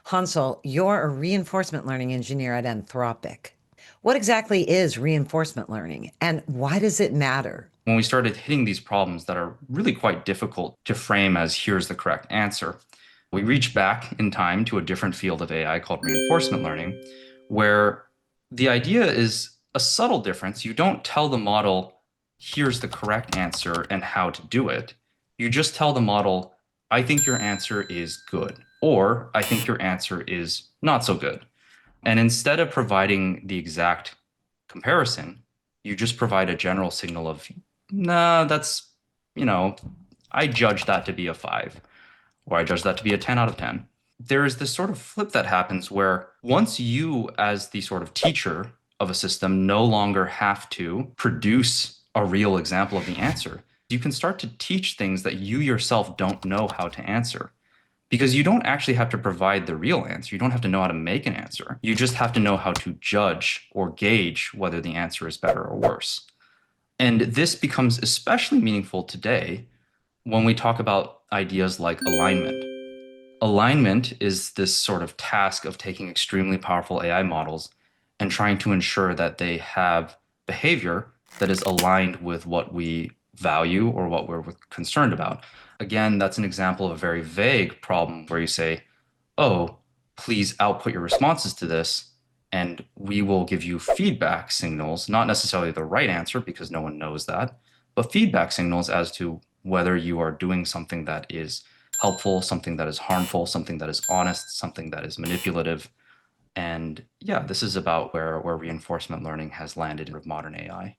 Hansohl, you're a reinforcement learning engineer at Anthropic. What exactly is reinforcement learning and why does it matter? When we started hitting these problems that are really quite difficult to frame as here's the correct answer, we reached back in time to a different field of AI called reinforcement learning, where the idea is a subtle difference. You don't tell the model, here's the correct answer and how to do it. You just tell the model, I think your answer is good, or I think your answer is not so good. And instead of providing the exact comparison, you just provide a general signal of, nah, that's, you know, I judge that to be a 5, or I judge that to be a 10 out of 10. There is this sort of flip that happens where once you, as the sort of teacher of a system, no longer have to produce a real example of the answer, you can start to teach things that you yourself don't know how to answer. Because you don't actually have to provide the real answer. You don't have to know how to make an answer. You just have to know how to judge or gauge whether the answer is better or worse. And this becomes especially meaningful today when we talk about ideas like alignment. Alignment is this sort of task of taking extremely powerful AI models and trying to ensure that they have behavior that is aligned with what we value or what we're concerned about. Again, that's an example of a very vague problem where you say, oh, please output your responses to this, and we will give you feedback signals, not necessarily the right answer because no one knows that, but feedback signals as to whether you are doing something that is helpful, something that is harmful, something that is honest, something that is manipulative. And yeah, this is about where reinforcement learning has landed in modern AI.